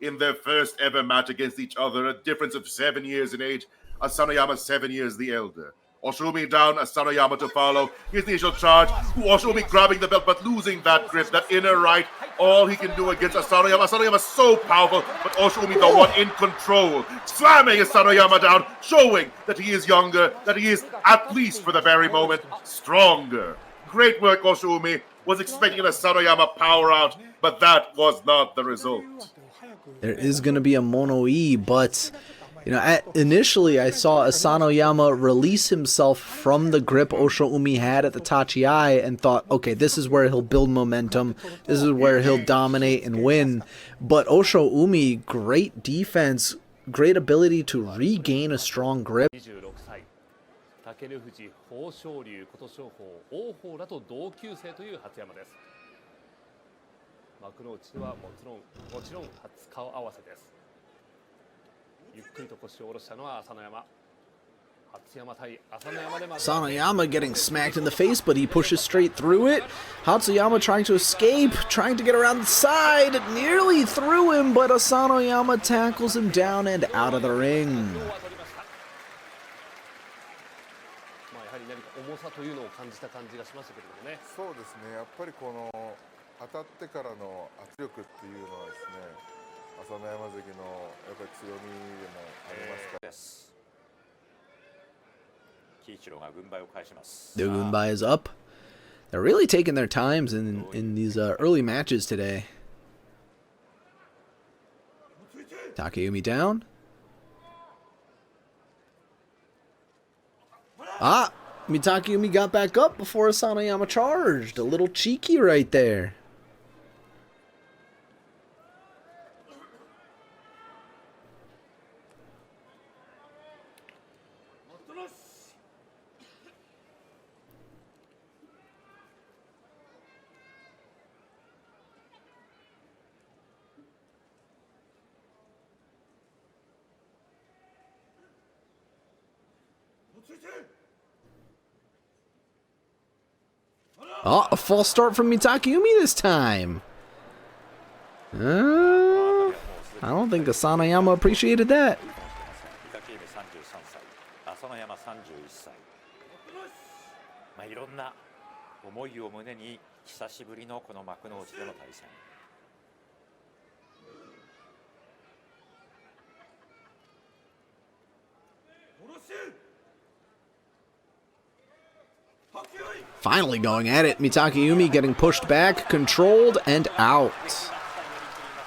in their first ever match against each other, a difference of 7 years in age. Asanoyama 7 years the elder. Oshoumi down, Asanoyama to follow. Here's the initial charge. Oshoumi grabbing the belt, but losing that grip, that inner right. All he can do against Asanoyama. Asanoyama so powerful, but Oshoumi the one in control. Slamming Asanoyama down, showing that he is younger, that he is, at least for the very moment, stronger. Great work, Oshoumi. Was expecting an Asanoyama power out, but that was not the result. There is going to be a mono-e, but you know, initially I saw Asanoyama release himself from the grip Oshoumi had at the Tachi-ai and thought, okay, this is where he'll build momentum, this is where he'll dominate and win. But Oshoumi, great defense, great ability to regain a strong grip. 武富士、豊昇龍、琴勝峰、王鵬らと同級生という初山です。幕内ではもちろん初顔合わせです。ゆっくりと腰を下ろしたのは朝乃山。初山対朝乃山でまず。Asanoyama getting smacked in the face, but he pushes straight through it. Hatsuyama trying to escape, trying to get around the side, nearly threw him, but Asanoyama tackles him down and out of the ring. 重さというのを感じた感じがしましたけれどもね。そうですね。やっぱりこの当たってからの圧力っていうのはですね、朝乃山関のやっぱり強みでもありますから。喜一郎が軍配を返します。 The Gunbai is up. They're really taking their times in these early matches today. Takayumi down. Ah! Takayumi got back up before Asanoyama charged. A little cheeky right there. Oh, a false start from Takayumi this time. I don't think Asanoyama appreciated that. 朝乃山31歳。いろんな思いを胸に久しぶりのこの幕内での対戦。Finally going at it. Takayumi getting pushed back, controlled, and out.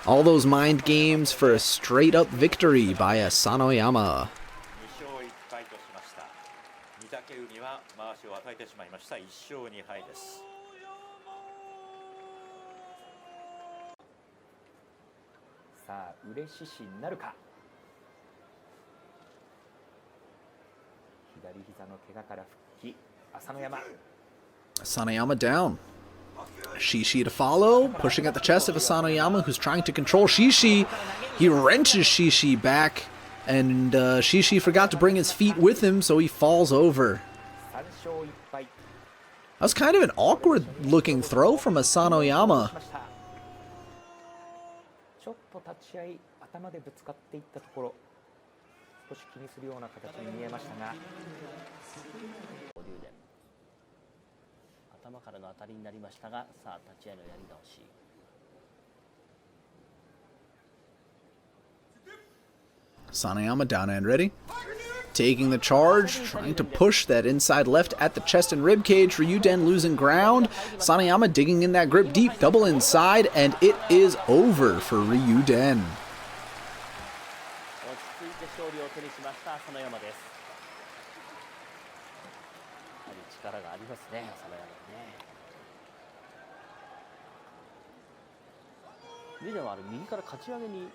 All those mind games for a straight-up victory by Asanoyama. さあ、嬉ししになるか。左膝の怪我から復帰、朝乃山。 Asanoyama down. Shishi to follow, pushing at the chest of Asanoyama, who's trying to control Shishi. He wrenches Shishi back, and Shishi forgot to bring his feet with him, so he falls over. That was kind of an awkward-looking throw from Asanoyama. ちょっと立ち合い頭でぶつかっていったところ、少し気にするような形に見えましたが。 頭からの当たりになりましたが、さあ立ち合いのやり直し。Asanoyama down and ready. Taking the charge, trying to push that inside left at the chest and rib cage. Ryuden losing ground. Asanoyama digging in that grip deep, double inside, and it is over for Ryuden. 落ち着いて勝利を手にしました朝乃山です。やはり力がありますね、朝乃山。 以前は右からかち上げに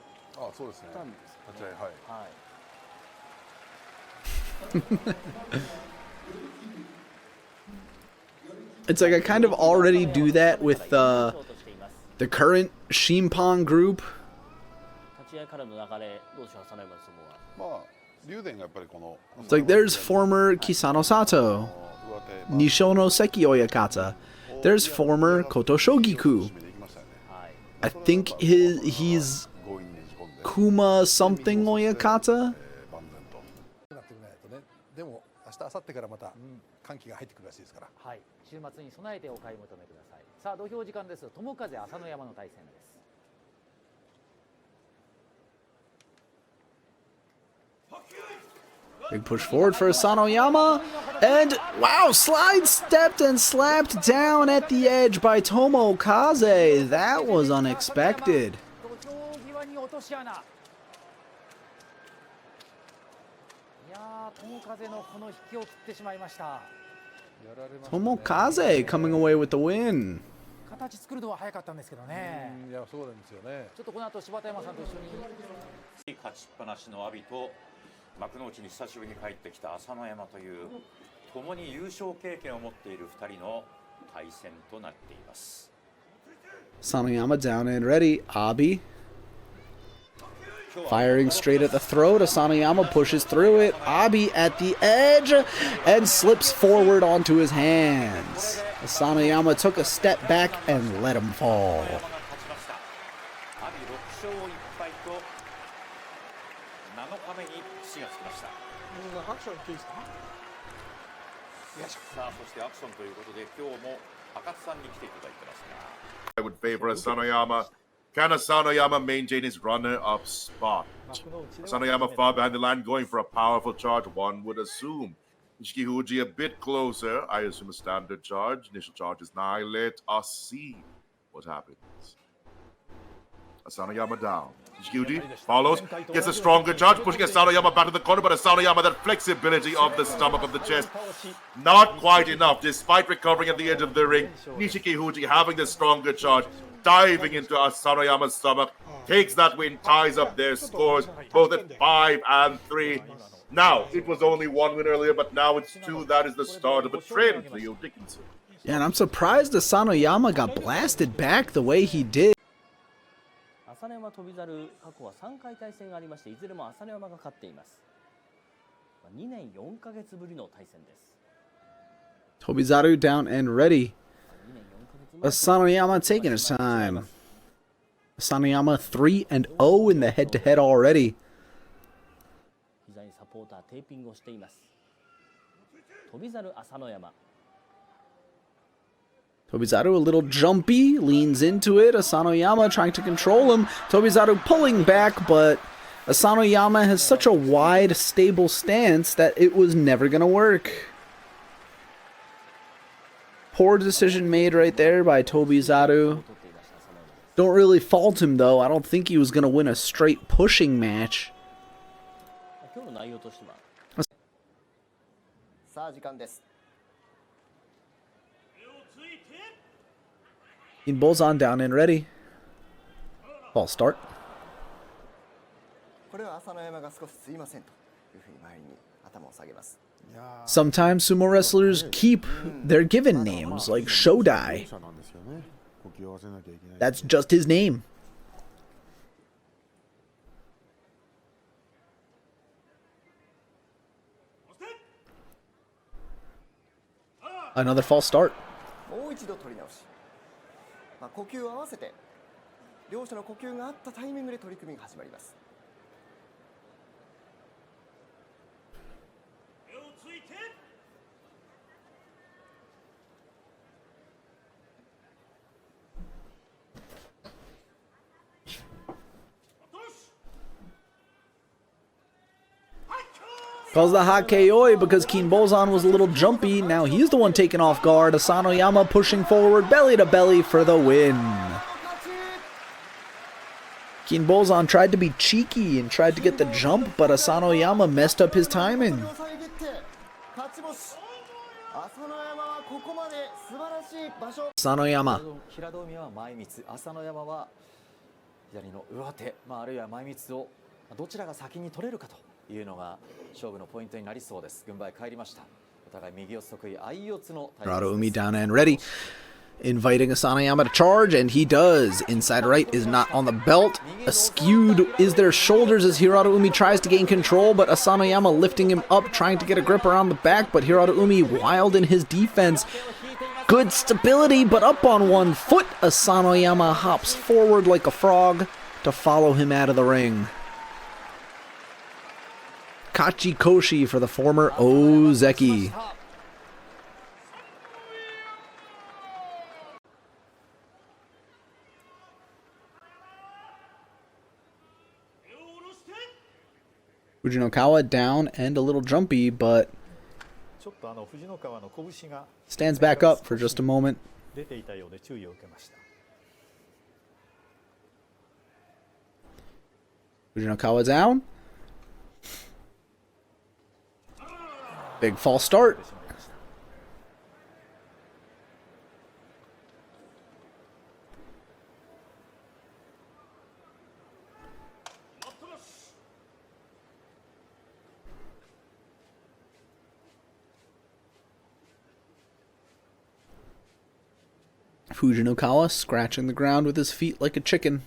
そうですね。来たんですかね。立ち合い、はい。It's like I kind of already do that with the current Shimpon group. 立ち合いからの流れどうでしょう、朝乃山の相撲は。まあ、竜電がやっぱりこの。It's like there's former Kisano Sato, Nishono Seki Oyakata. There's former Koto Shogiku. I think he's Kuma something Oyakata? なってくれないとね。でも明日明後日からまた寒気が入ってくるらしいですから。はい、週末に備えてお買い求めください。さあ土俵時間です。友風朝乃山の対戦です。 Big push forward for Asanoyama, and wow, slide stepped and slapped down at the edge by Tomokaze. That was unexpected. 土俵際に落とし穴。いやー、友風のこの引きを切ってしまいました。 Tomokaze coming away with the win. 形作るのは早かったんですけどね。いや、そうなんですよね。ちょっとこの後柴田山さんと一緒に。 勝ちっぱなしの阿炎と幕内に久しぶりに帰ってきた朝乃山という共に優勝経験を持っている2人の対戦となっています。 Asanoyama down and ready. Abi firing straight at the throat. Asanoyama pushes through it. Abi at the edge and slips forward onto his hands. Asanoyama took a step back and let him fall. 阿炎6勝1敗と7日目に土がつきました。さあそしてアクションということで今日も赤津さんに来ていただいてますが、 I would favor Asanoyama. Can Asanoyama maintain his runner-up spot? Asanoyama far behind the line, going for a powerful charge, one would assume. Nishiki Huji a bit closer. I assume a standard charge. Initial charge is nigh. Let us see what happens. Asanoyama down. Nishiki follows, gets a stronger charge, pushing Asanoyama back to the corner, but Asanoyama, that flexibility of the stomach, of the chest, not quite enough, despite recovering at the edge of the ring. Nishiki Huji having the stronger charge, diving into Asanoyama's stomach, takes that win, ties up their scores, both at 5 and 3. Now, it was only 1 win earlier, but now it's 2. That is the start of a trend for Leo Dickinson. Yeah, and I'm surprised Asanoyama got blasted back the way he did. 朝乃山翔猿過去は3回対戦がありましていずれも朝乃山が勝っています。2年4ヶ月ぶりの対戦です。 Tobizaru down and ready. Asanoyama taking his time. Asanoyama 3-0 in the head-to-head already. 膝にサポーターテーピングをしています。翔猿朝乃山。 Tobizaru a little jumpy, leans into it. Asanoyama trying to control him. Tobizaru pulling back, but Asanoyama has such a wide, stable stance that it was never going to work. Poor decision made right there by Tobizaru. Don't really fault him, though. I don't think he was going to win a straight pushing match. 今日の内容としては。さあ時間です。 Bozan down and ready. Ball start. Sometimes sumo wrestlers keep their given names, like Shodai. That's just his name. Another false start. 呼吸を合わせて両者の呼吸が合ったタイミングで取り組みが始まります。 Calls the Hakkeoi because Kinbozan was a little jumpy. Now he's the one taken off guard. Asanoyama pushing forward, belly to belly for the win. Kinbozan tried to be cheeky and tried to get the jump, but Asanoyama messed up his timing. Asanoyama. 平戸海は前三つ、朝乃山は左の上手、あるいは前三つをどちらが先に取れるかというのが勝負のポイントになりそうです。軍配返りました。お互い右四つ得意、相四つの対決です。 Umi down and ready. Inviting Asanoyama to charge, and he does. Inside right is not on the belt. Askewed is their shoulders as Umi tries to gain control, but Asanoyama lifting him up, trying to get a grip around the back, but Umi wild in his defense. Good stability, but up on one foot. Asanoyama hops forward like a frog to follow him out of the ring. Kachikoshi for the former Ozeki. Fujinokawa down and a little jumpy, but stands back up for just a moment. Fujinokawa down. Big false start. Fujinokawa scratching the ground with his feet like a chicken.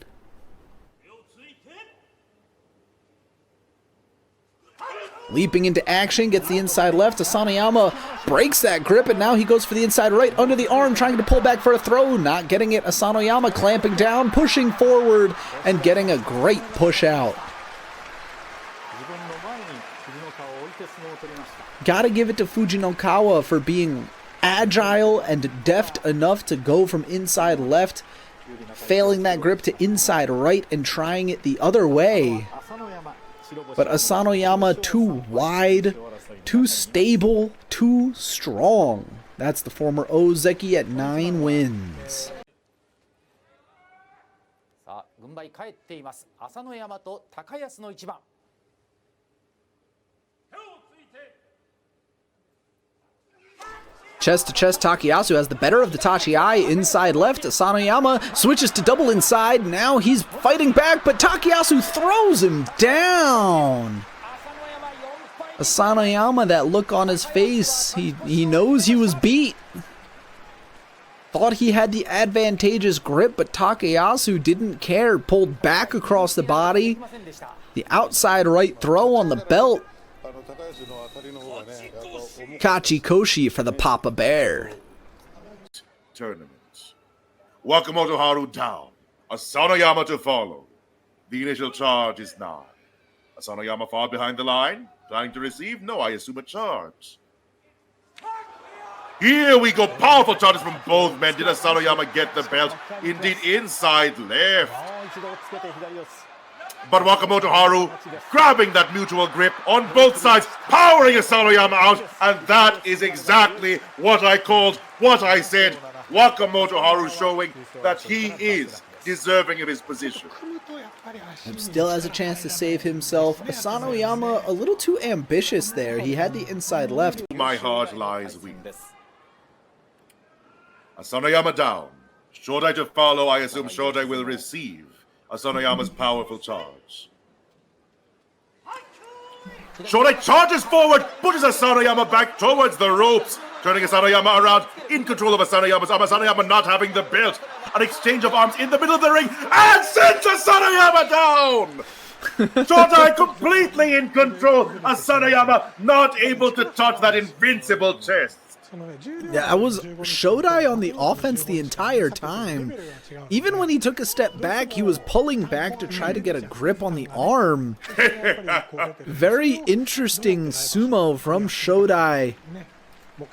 Leaping into action, gets the inside left. Asanoyama breaks that grip, and now he goes for the inside right under the arm, trying to pull back for a throw. Not getting it. Asanoyama clamping down, pushing forward, and getting a great push out. Gotta give it to Fujinokawa for being agile and deft enough to go from inside left, failing that grip to inside right, and trying it the other way. But Asanoyama too wide, too stable, too strong. That's the former Ozeki at 9 wins. さあ、軍配返っています。朝乃山と高安の一番。Chest to chest, Takayasu has the better of the Tachiai. Inside left, Asanoyama switches to double inside. Now he's fighting back, but Takayasu throws him down. Asanoyama, that look on his face, he knows he was beat. Thought he had the advantageous grip, but Takayasu didn't care. Pulled back across the body. The outside right throw on the belt. Kachikoshi for the Papa Bear. Tournament. Wakamoto Haru down. Asanoyama to follow. The initial charge is 9. Asanoyama far behind the line. Trying to receive? No, I assume a charge. Here we go. Powerful charges from both men. Did Asanoyama get the belt? Indeed, inside left. But Wakamoto Haru grabbing that mutual grip on both sides, powering Asanoyama out, and that is exactly what I called, what I said. Wakamoto Haru showing that he is deserving of his position. Still has a chance to save himself. Asanoyama a little too ambitious there. He had the inside left. My heart lies weak. Asanoyama down. Shodai to follow. I assume Shodai will receive Asanoyama's powerful charge. Shodai charges forward, pushes Asanoyama back towards the ropes, turning Asanoyama around, in control of Asanoyama's arm. Asanoyama not having the belt. An exchange of arms in the middle of the ring, and sends Asanoyama down! Shodai completely in control. Asanoyama not able to touch that invincible chest. Yeah, I was Shodai on the offense the entire time. Even when he took a step back, he was pulling back to try to get a grip on the arm. Very interesting sumo from Shodai.